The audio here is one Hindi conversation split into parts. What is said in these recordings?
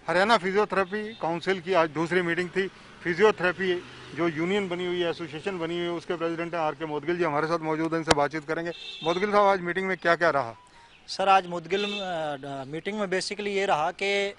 हरियाणा फिजियोथेरेपी काउंसिल की आज दूसरी मीटिंग थी। फिजियोथेरेपी जो यूनियन बनी हुई है, एसोसिएशन बनी हुई है, उसके प्रेसिडेंट हैं आर.के. मोदगिल जी हमारे साथ मौजूद हैं, इनसे बातचीत करेंगे। मोदगिल साहब, आज मीटिंग में क्या क्या रहा? सर, आज मुदगिल मीटिंग में बेसिकली ये रहा कि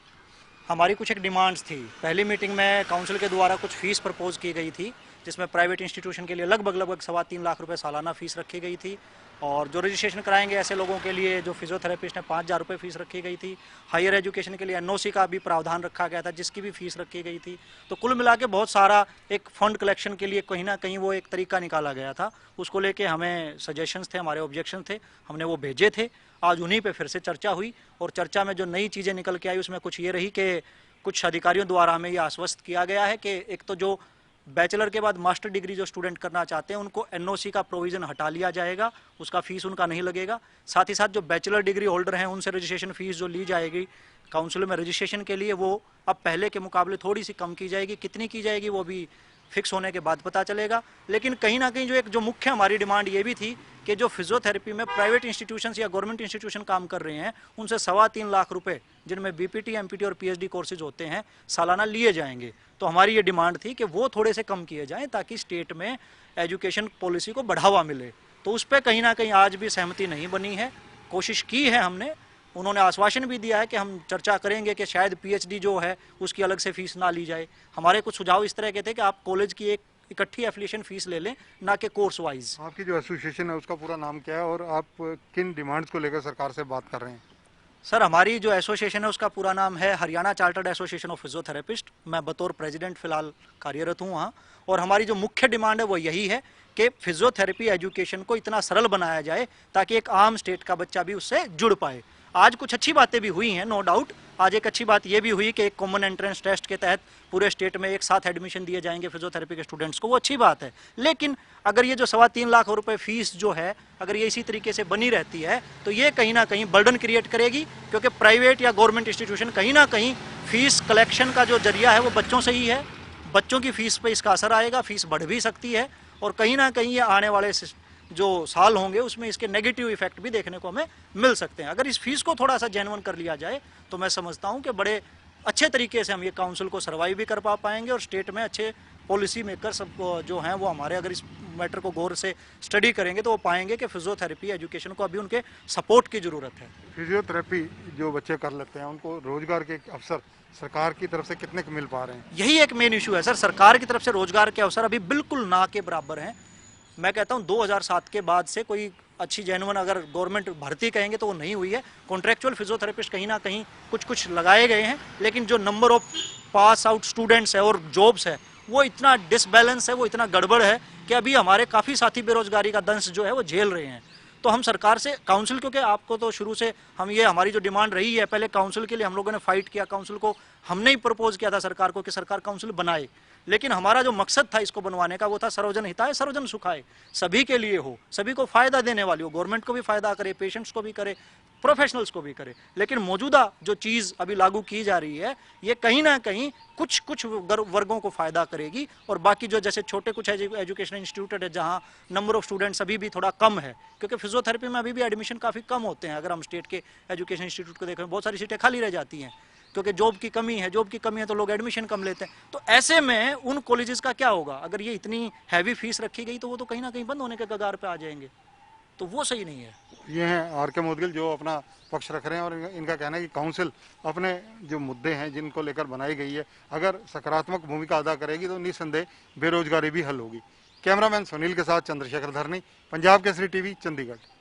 हमारी कुछ एक डिमांड्स थी। पहली मीटिंग में काउंसिल के द्वारा कुछ फीस प्रपोज की गई थी, जिसमें प्राइवेट इंस्टीट्यूशन के लिए लगभग 3.25 लाख रुपए सालाना फीस रखी गई थी, और जो रजिस्ट्रेशन कराएंगे ऐसे लोगों के लिए जो फिजियोथेरेपिस्ट हैं 5,000 रुपये फीस रखी गई थी। हायर एजुकेशन के लिए एनओसी का भी प्रावधान रखा गया था, जिसकी भी फीस रखी गई थी। तो कुल मिला के बहुत सारा एक फंड कलेक्शन के लिए कहीं ना कहीं वो एक तरीका निकाला गया था। उसको लेके हमें सजेशंस थे, हमारे ऑब्जेक्शन थे, हमने वो भेजे थे। आज उन्हीं पे फिर से चर्चा हुई, और चर्चा में जो नई चीज़ें निकल के आई उसमें कुछ ये रही कि कुछ अधिकारियों द्वारा हमें यह आश्वस्त किया गया है कि एक तो जो बैचलर के बाद मास्टर डिग्री जो स्टूडेंट करना चाहते हैं उनको एनओसी का प्रोविज़न हटा लिया जाएगा, उसका फीस उनका नहीं लगेगा। साथ ही साथ जो बैचलर डिग्री होल्डर हैं उनसे रजिस्ट्रेशन फीस जो ली जाएगी काउंसिल में रजिस्ट्रेशन के लिए, वो अब पहले के मुकाबले थोड़ी सी कम की जाएगी। कितनी की जाएगी वो भी फिक्स होने के बाद पता चलेगा। लेकिन कहीं ना कहीं जो मुख्य हमारी डिमांड ये भी थी कि जो फिजियोथेरेपी में प्राइवेट इंस्टीट्यूशंस या गवर्नमेंट इंस्टीट्यूशन काम कर रहे हैं उनसे 3.25 लाख रुपए, जिनमें बीपीटी, एमपीटी और पीएचडी कोर्सेज होते हैं, सालाना लिए जाएंगे। तो हमारी ये डिमांड थी कि वो थोड़े से कम किए जाएं ताकि स्टेट में एजुकेशन पॉलिसी को बढ़ावा मिले। तो उस पर कहीं ना कहीं आज भी सहमति नहीं बनी है। कोशिश की है हमने, उन्होंने आश्वासन भी दिया है कि हम चर्चा करेंगे कि शायद पीएचडी जो है उसकी अलग से फीस ना ली जाए। हमारे कुछ सुझाव इस तरह के थे कि आप कॉलेज की एक इकट्ठी एफिलिएशन फीस ले लें, ना कि कोर्स वाइज। आपकी जो एसोसिएशन है उसका पूरा नाम क्या है और आप किन डिमांड्स को लेकर सरकार से बात कर रहे हैं? सर, हमारी जो एसोसिएशन है उसका पूरा नाम है Haryana chartered association of physiotherapist. मैं बतौर प्रेसिडेंट फिलहाल कार्यरत हूँ वहाँ। और हमारी जो मुख्य डिमांड है वो यही है कि फिजियोथेरेपी एजुकेशन को इतना सरल बनाया जाए ताकि एक आम स्टेट का बच्चा भी उससे जुड़ पाए। आज कुछ अच्छी बातें भी हुई हैं, नो डाउट। आज एक अच्छी बात यह भी हुई कि एक कॉमन एंट्रेंस टेस्ट के तहत पूरे स्टेट में एक साथ एडमिशन दिए जाएंगे फिजियोथेरेपी के स्टूडेंट्स को, वो अच्छी बात है। लेकिन अगर ये जो 3.25 लाख रुपए फीस जो है, अगर ये इसी तरीके से बनी रहती है तो ये कहीं ना कहीं बर्डन क्रिएट करेगी, क्योंकि प्राइवेट या गवर्नमेंट इंस्टीट्यूशन कहीं ना कहीं फीस कलेक्शन का जो जरिया है वो बच्चों से ही है। बच्चों की फीस पे इसका असर आएगा, फीस बढ़ भी सकती है, और कहीं ना कहीं ये आने वाले जो साल होंगे उसमें इसके नेगेटिव इफेक्ट भी देखने को हमें मिल सकते हैं। अगर इस फीस को थोड़ा सा जेन्युइन कर लिया जाए तो मैं समझता हूं कि बड़े अच्छे तरीके से हम ये काउंसिल को सर्वाइव भी कर पाएंगे, और स्टेट में अच्छे पॉलिसी मेकर सब जो हैं वो हमारे अगर इस मैटर को गौर से स्टडी करेंगे तो वो पाएंगे कि फिजियोथेरेपी एजुकेशन को अभी उनके सपोर्ट की ज़रूरत है। फिजियोथेरेपी जो बच्चे कर लेते हैं उनको रोजगार के अवसर सरकार की तरफ से कितने मिल पा रहे हैं? यही एक मेन इशू है सर। सरकार की तरफ से रोजगार के अवसर अभी बिल्कुल ना के बराबर हैं। मैं कहता हूं 2007 के बाद से कोई अच्छी जेन्युइन अगर गवर्नमेंट भर्ती कहेंगे तो वो नहीं हुई है। कॉन्ट्रेक्चुअल फिजियोथेरेपिस्ट कहीं ना कहीं कुछ लगाए गए हैं, लेकिन जो number of pass out students है और जॉब्स है वो इतना डिसबैलेंस है, वो इतना गड़बड़ है कि अभी हमारे काफ़ी साथी बेरोजगारी का दंश जो है वो झेल रहे हैं। तो हम सरकार से काउंसिल, क्योंकि आपको तो शुरू से हम ये हमारी जो डिमांड रही है, पहले काउंसिल के लिए हम लोगों ने फाइट किया, काउंसिल को हमने ही प्रपोज किया था सरकार को कि सरकार काउंसिल बनाए। लेकिन हमारा जो मकसद था इसको बनवाने का वो था सर्वजन हिताय सर्वजन सुखाय, सभी के लिए हो, सभी को फायदा देने वाली हो, गवर्नमेंट को भी फायदा करे, पेशेंट्स को भी करे, प्रोफेशनल्स को भी करे। लेकिन मौजूदा जो चीज़ अभी लागू की जा रही है ये कहीं ना कहीं कुछ वर्गों को फायदा करेगी, और बाकी जो जैसे छोटे कुछ एजुकेशन इंस्टीट्यूट है जहाँ नंबर ऑफ स्टूडेंट्स अभी भी थोड़ा कम है, क्योंकि फिजियोथेरेपी में अभी भी एडमिशन काफ़ी कम होते हैं। अगर हम स्टेट के एजुकेशन इंस्टीट्यूट को देखें बहुत सारी सीटें खाली रह जाती हैं क्योंकि जॉब की कमी है तो लोग एडमिशन कम लेते हैं। तो ऐसे में उन कॉलेजेस का क्या होगा? अगर ये इतनी हैवी फीस रखी गई तो वो तो कहीं ना कहीं बंद होने के कगार पे आ जाएंगे, तो वो सही नहीं है। ये हैं आर.के. मोदगिल जो अपना पक्ष रख रहे हैं, और इनका कहना है कि काउंसिल अपने जो मुद्दे हैं जिनको लेकर बनाई गई है अगर सकारात्मक भूमिका अदा करेगी तो निस्संदेह बेरोजगारी भी हल होगी। कैमरामैन सुनील के साथ चंद्रशेखर धरनी, पंजाब केसरी टीवी, चंडीगढ़।